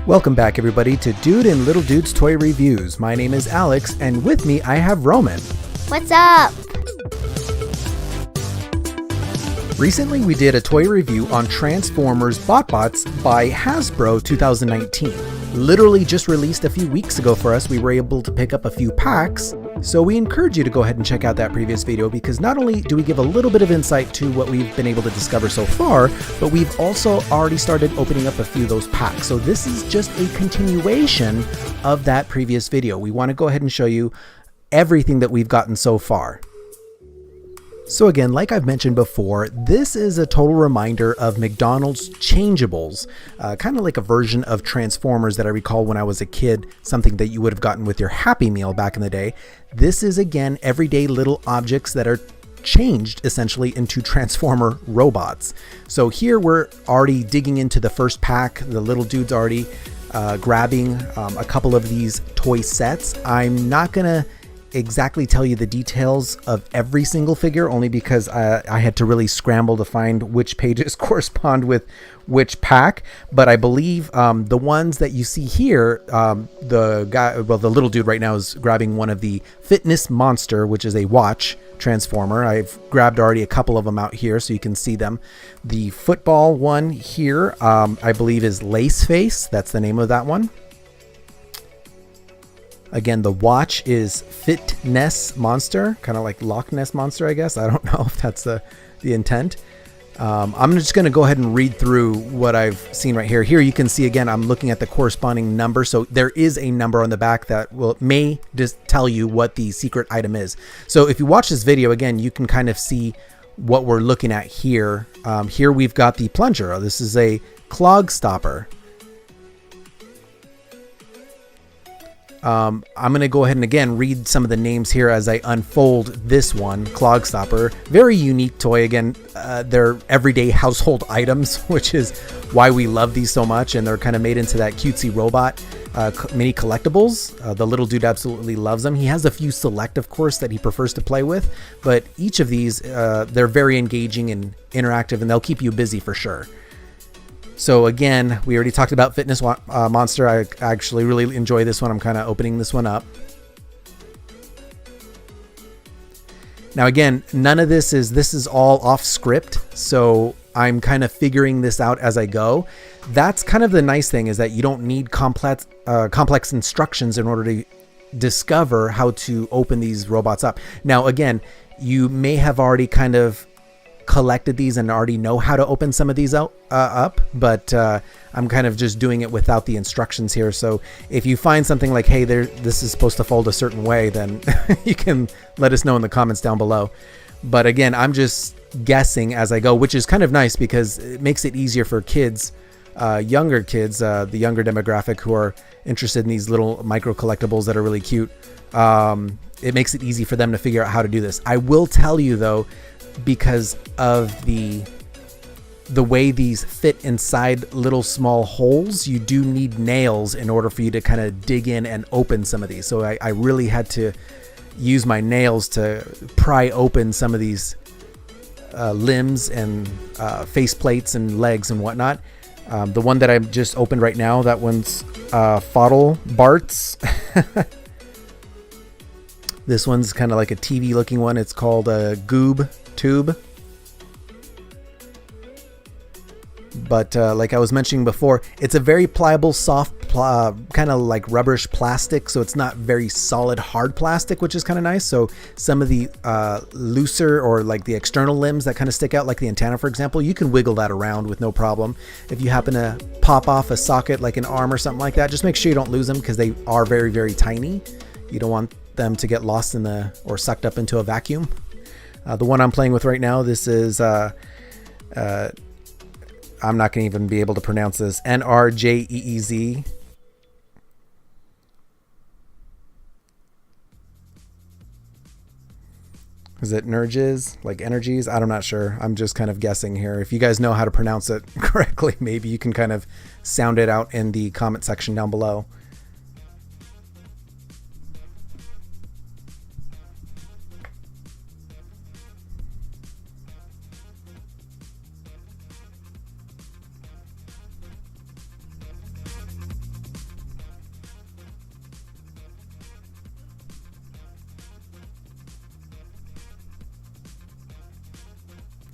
Welcome back, everybody, to Dude and Little Dude's Toy Reviews. My name is Alex, and with me I have Roman. What's up? Recently, we did a toy review on Transformers BotBots by Hasbro 2019. Literally just released a few weeks ago for us. We were able to pick up a few packs, so we encourage you to go ahead and check out that previous video because not only do we give a little bit of insight to what we've been able to discover so far, but we've also already started opening up a few of those packs. So this is just a continuation of that previous video. We want to go ahead and show you everything that we've gotten so far. So again, like I've mentioned before, this is a total reminder of McDonald's Changeables, kind of like a version of Transformers that I recall when I was a kid, something that you would have gotten with your Happy Meal back in the day. This is again everyday little objects that are changed essentially into Transformer robots. So here we're already digging into the first pack. The little dude's already grabbing a couple of these toy sets. I'm not gonna exactly tell you the details of every single figure, only because I had to really scramble to find which pages correspond with which pack. But I believe the ones that you see here, the little dude right now is grabbing one of the Fitness Monster, which is a watch transformer. I've grabbed already a couple of them out here so you can see them. The football one here, I believe is Lace Face. That's the name of that one. Again, the watch is Fitness Monster, kind of like Loch Ness Monster, I guess. I don't know if that's the intent. I'm just going to go ahead and read through what I've seen right here. Here you can see, again, I'm looking at the corresponding number. So there is a number on the back that may just tell you what the secret item is. So if you watch this video, again, you can kind of see what we're looking at here. Here we've got the plunger. This is a clog stopper. I'm going to go ahead and again read some of the names here as I unfold this one, Clog Stopper. Very unique toy. Again, they're everyday household items, which is why we love these so much. And they're kind of made into that cutesy robot mini collectibles. The little dude absolutely loves them. He has a few select, of course, that he prefers to play with. But each of these, they're very engaging and interactive, and they'll keep you busy for sure. So again, we already talked about Fitness Monster. I actually really enjoy this one. I'm kind of opening this one up. Now again, none of this is all off script. So I'm kind of figuring this out as I go. That's kind of the nice thing, is that you don't need complex instructions in order to discover how to open these robots up. Now again, you may have already kind of collected these and already know how to open some of these up, but I'm kind of just doing it without the instructions here. So if you find something like, hey, this is supposed to fold a certain way, then you can let us know in the comments down below. But again, I'm just guessing as I go, which is kind of nice because it makes it easier for kids, younger kids, the younger demographic who are interested in these little micro collectibles that are really cute. It makes it easy for them to figure out how to do this. I will tell you though, because of the way these fit inside little small holes, you do need nails in order for you to kind of dig in and open some of these. So I really had to use my nails to pry open some of these limbs and face plates and legs and whatnot. The one that I just opened right now, that one's BotBots. This one's kind of like a TV looking one. It's called a Goob Tube. But like I was mentioning before, it's a very pliable, soft, kind of like rubberish plastic. So it's not very solid, hard plastic, which is kind of nice. So some of the looser or like the external limbs that kind of stick out, like the antenna, for example, you can wiggle that around with no problem. If you happen to pop off a socket, like an arm or something like that, just make sure you don't lose them because they are very, very tiny. You don't want them to get lost in or sucked up into a vacuum. The one I'm playing with right now, this is I'm not going to even be able to pronounce this. NRJEEZ. Is it Nerges? Like energies? I'm not sure. I'm just kind of guessing here. If you guys know how to pronounce it correctly, maybe you can kind of sound it out in the comment section down below.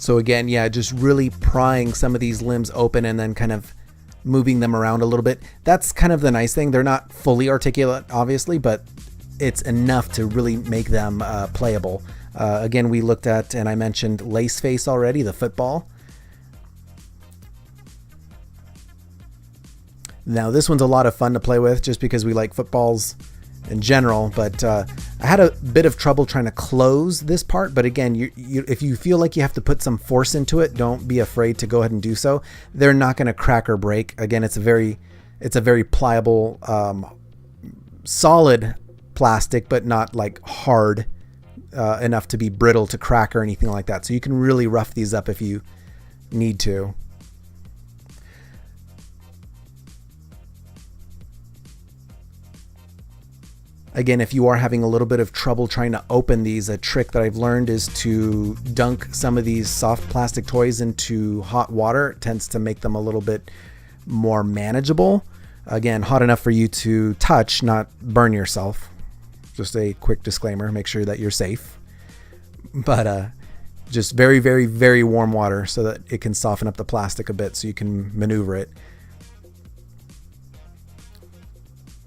So again, yeah, just really prying some of these limbs open and then kind of moving them around a little bit. That's kind of the nice thing. They're not fully articulate, obviously, but it's enough to really make them playable. Again, we looked at, and I mentioned Lace Face already, the football. Now this one's a lot of fun to play with just because we like footballs in general, but I had a bit of trouble trying to close this part. But again, if you feel like you have to put some force into it, don't be afraid to go ahead and do so. They're not going to crack or break. Again, it's a very pliable, solid plastic, but not like hard enough to be brittle to crack or anything like that. So you can really rough these up if you need to. Again, if you are having a little bit of trouble trying to open these, a trick that I've learned is to dunk some of these soft plastic toys into hot water. It tends to make them a little bit more manageable. Again, hot enough for you to touch, not burn yourself. Just a quick disclaimer, make sure that you're safe. But just very, very, very warm water so that it can soften up the plastic a bit so you can maneuver it.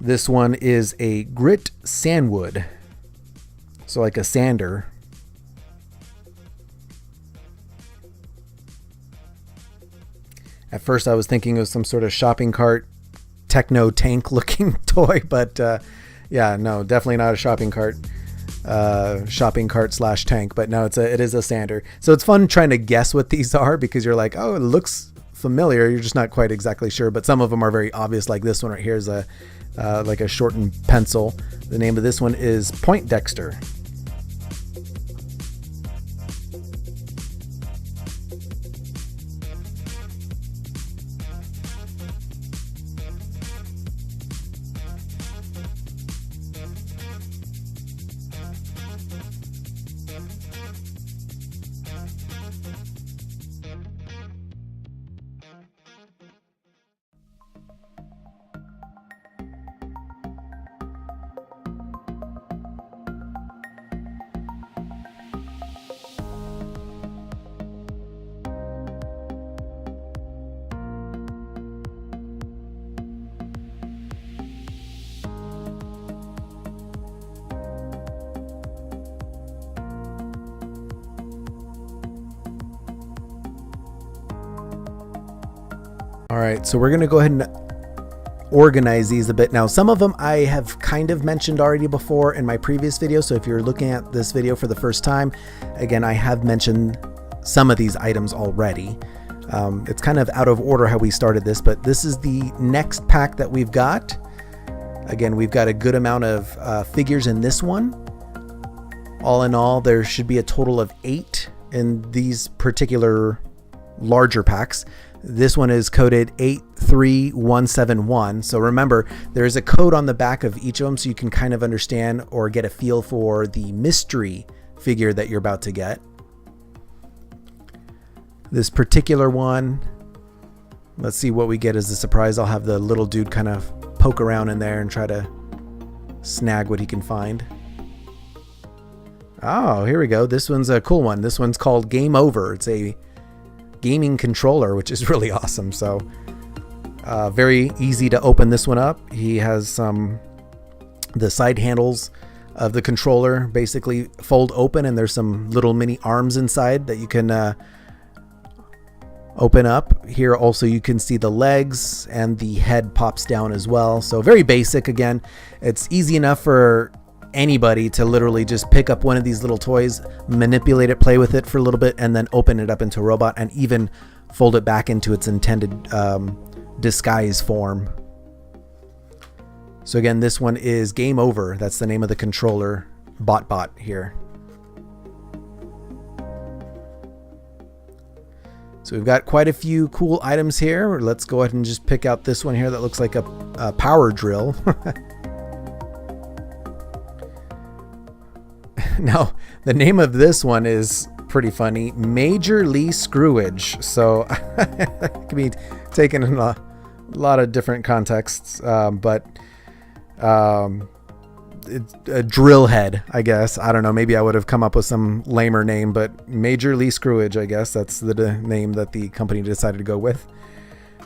This one is a grit sandwood, so like a sander. At first I was thinking it was some sort of shopping cart techno tank looking toy, but yeah, no, definitely not a shopping cart slash tank, but no, it is a sander. So it's fun trying to guess what these are because you're like, oh, it looks familiar. You're just not quite exactly sure, but some of them are very obvious. Like this one right here is like a shortened pencil. The name of this one is Point Dexter. All right, so we're going to go ahead and organize these a bit. Now, some of them I have kind of mentioned already before in my previous video. So if you're looking at this video for the first time, again, I have mentioned some of these items already. It's kind of out of order how we started this, but this is the next pack that we've got. Again, we've got a good amount of figures in this one. All in all, there should be a total of 8 in these particular larger packs. This one is coded 83171. So remember, there is a code on the back of each of them so you can kind of understand or get a feel for the mystery figure that you're about to get. This particular one, let's see what we get as a surprise. I'll have the little dude kind of poke around in there and try to snag what he can find. Oh, here we go. This one's a cool one. This one's called Game Over. It's a gaming controller, which is really awesome. So very easy to open this one up. He has the side handles of the controller basically fold open, and there's some little mini arms inside that you can open up. Here also you can see the legs, and the head pops down as well. So very basic. Again, it's easy enough for anybody to literally just pick up one of these little toys, manipulate it, play with it for a little bit, and then open it up into a robot and even fold it back into its intended disguise form. So again, this one is Game Over. That's the name of the controller, BotBot here. So we've got quite a few cool items here. Let's go ahead and just pick out this one here that looks like a power drill. Now, the name of this one is pretty funny, Major Lee Screwage. So it can be taken in a lot of different contexts, but a drill head, I guess. I don't know. Maybe I would have come up with some lamer name, but Major League Screwage, I guess. That's the name that the company decided to go with.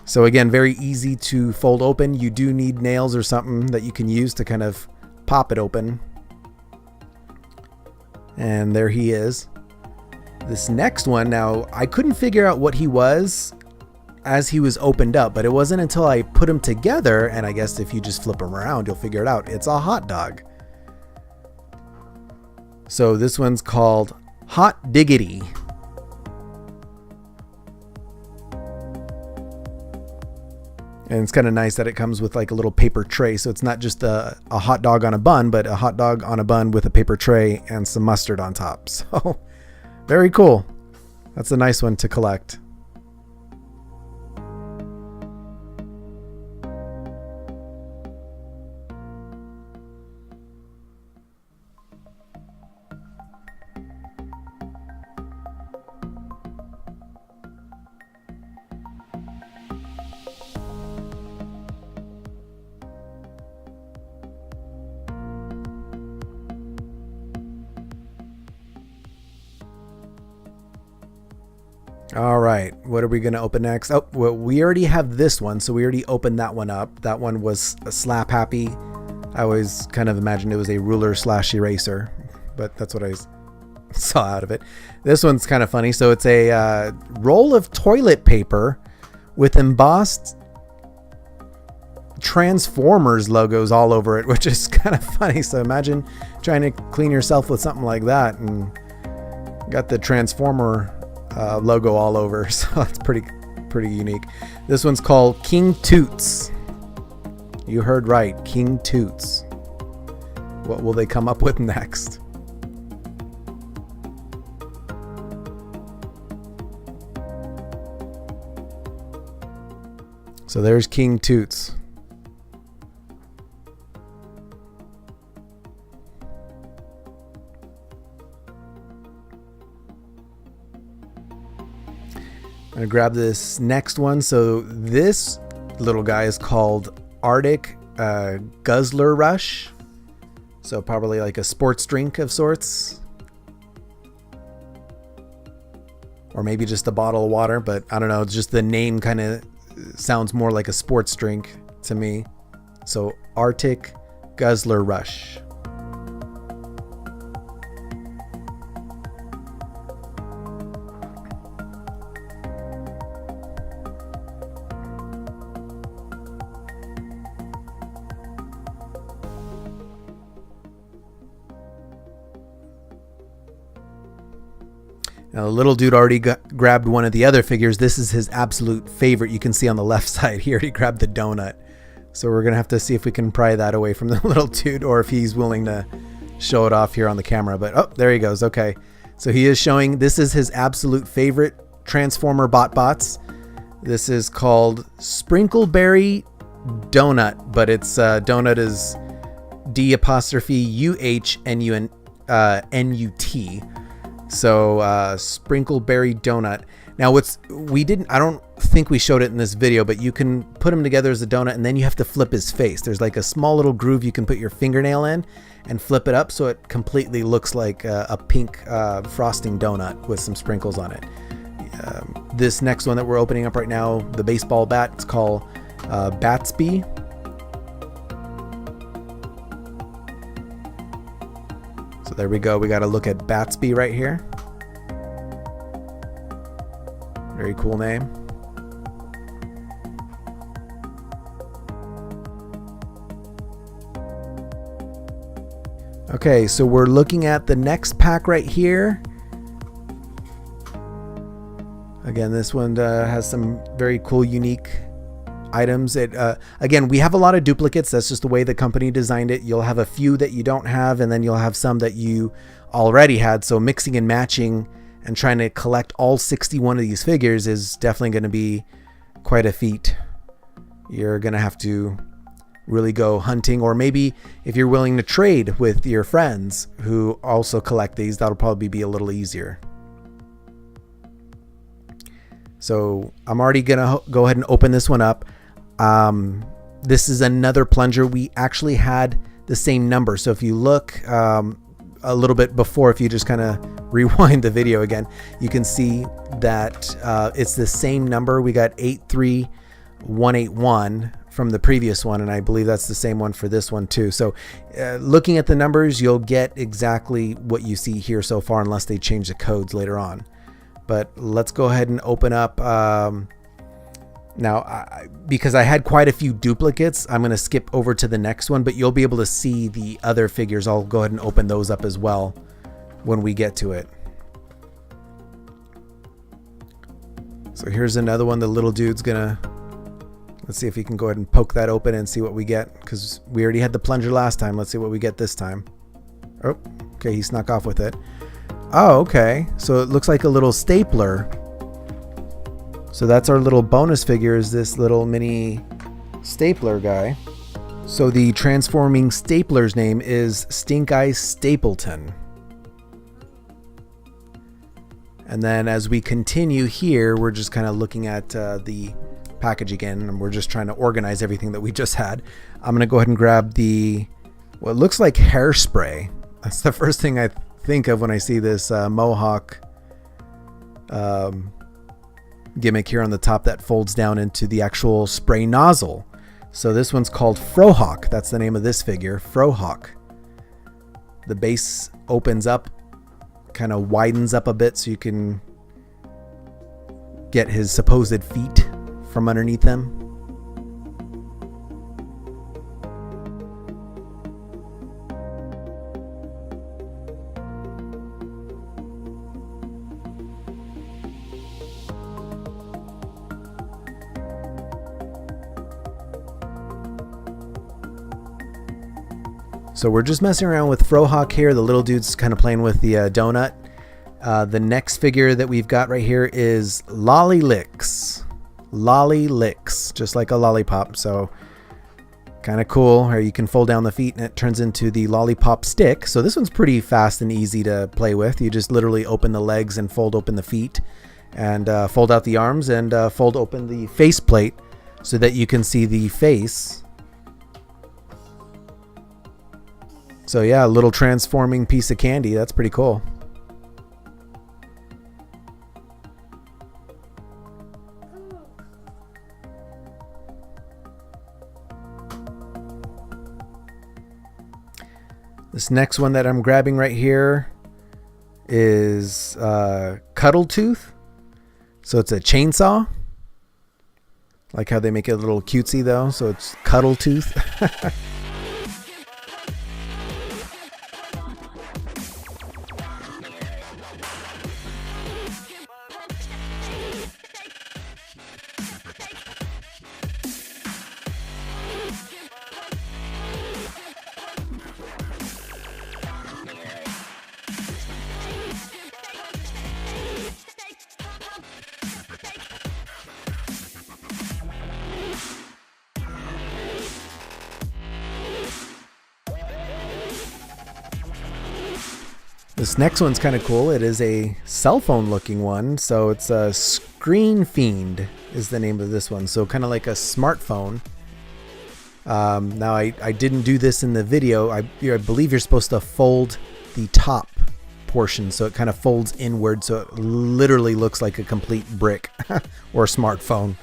So again, very easy to fold open. You do need nails or something that you can use to kind of pop it open. And there he is. This next one, now I couldn't figure out what he was as he was opened up, but it wasn't until I put him together, and I guess if you just flip him around, you'll figure it out. It's a hot dog. So this one's called Hot Diggity. And it's kind of nice that it comes with like a little paper tray. So it's not just a hot dog on a bun, but a hot dog on a bun with a paper tray and some mustard on top. So very cool. That's a nice one to collect. All right, what are we going to open next? Oh, well, we already have this one, so we already opened that one up. That one was a Slap Happy. I always kind of imagined it was a ruler / eraser, but that's what I saw out of it. This one's kind of funny. So it's a roll of toilet paper with embossed Transformers logos all over it, which is kind of funny. So imagine trying to clean yourself with something like that and got the Transformer logo all over. So that's pretty unique. This one's called King Toots. You heard right, King Toots. What will they come up with next? So there's King Toots. I'm gonna grab this next one. So this little guy is called Arctic Guzzler Rush. So probably like a sports drink of sorts. Or maybe just a bottle of water, but I don't know. Just the name kind of sounds more like a sports drink to me. So Arctic Guzzler Rush. Now, the little dude already grabbed one of the other figures. This is his absolute favorite. You can see on the left side, he already grabbed the donut. So we're going to have to see if we can pry that away from the little dude or if he's willing to show it off here on the camera. But, oh, there he goes. Okay. So he is showing, this is his absolute favorite Transformer BotBots. This is called Sprinkleberry Donut, but it's donut is DUHNUT. So Sprinkleberry Donut. Now I don't think we showed it in this video, but you can put him together as a donut and then you have to flip his face. There's like a small little groove you can put your fingernail in and flip it up so it completely looks like a pink frosting donut with some sprinkles on it. This next one that we're opening up right now, the baseball bat, it's called Batsby. So there we go. We got to look at Batsby right here. Very cool name. Okay, so we're looking at the next pack right here. Again, this one has some very cool, unique items. Again, we have a lot of duplicates. That's just the way the company designed it. You'll have a few that you don't have, and then you'll have some that you already had. So mixing and matching and trying to collect all 61 of these figures is definitely going to be quite a feat. You're going to have to really go hunting, or maybe if you're willing to trade with your friends who also collect these, that'll probably be a little easier. So I'm already going to go ahead and open this one up. This is another plunger. We actually had the same number. So if you look a little bit before, if you just kind of rewind the video again, you can see that it's the same number. We got 83181 from the previous one, and I believe that's the same one for this one too. So looking at the numbers, you'll get exactly what you see here so far, unless they change the codes later on. But let's go ahead and open up now, because I had quite a few duplicates, I'm going to skip over to the next one, but you'll be able to see the other figures. I'll go ahead and open those up as well when we get to it. So here's another one. The little dude's gonna, let's see if he can go ahead and poke that open and see what we get, because we already had the plunger last time. Let's see what we get this time. Oh, okay, he snuck off with it. Oh, okay, so it looks like a little stapler. So that's our little bonus figure, is this little mini stapler guy. So the transforming stapler's name is Stink Eye Stapleton. And then as we continue here, we're just kind of looking at the package again, and we're just trying to organize everything that we just had. I'm going to go ahead and grab the, what looks like hairspray. That's the first thing I think of when I see this Mohawk gimmick here on the top that folds down into the actual spray nozzle. So this one's called Frohawk. That's the name of this figure, Frohawk. The base opens up, kind of widens up a bit so you can get his supposed feet from underneath them. So we're just messing around with Frohawk here. The little dude's kind of playing with the donut. The next figure that we've got right here is Lolly Licks. Lolly Licks, just like a lollipop. So kind of cool. Or you can fold down the feet and it turns into the lollipop stick. So this one's pretty fast and easy to play with. You just literally open the legs and fold open the feet, and fold out the arms, and fold open the face plate so that you can see the face. So yeah, a little transforming piece of candy. That's pretty cool. This next one that I'm grabbing right here is Cuddle Tooth. So it's a chainsaw. Like how they make it a little cutesy though. So it's Cuddle Tooth. This next one's kind of cool. It is a cell phone looking one. So it's a Screen Fiend is the name of this one. So kind of like a smartphone. Now I didn't do this in the video. I believe you're supposed to fold the top portion so it kind of folds inward, so it literally looks like a complete brick or smartphone.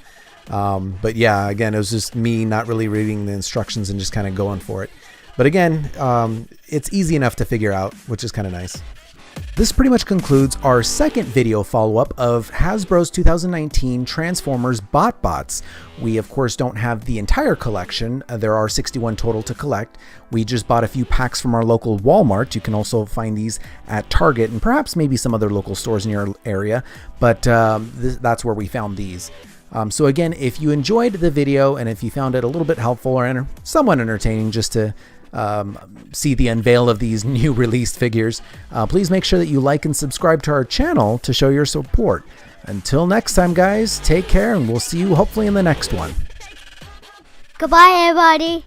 But yeah, again, it was just me not really reading the instructions and just kind of going for it. But again, it's easy enough to figure out, which is kind of nice. This pretty much concludes our second video follow-up of Hasbro's 2019 Transformers BotBots. We, of course, don't have the entire collection. There are 61 total to collect. We just bought a few packs from our local Walmart. You can also find these at Target and perhaps maybe some other local stores in your area. But that's where we found these. So again, if you enjoyed the video and if you found it a little bit helpful or somewhat entertaining just to see the unveil of these new released figures, please make sure that you like and subscribe to our channel to show your support. Until next time, guys, take care, and we'll see you hopefully in the next one. Goodbye, everybody.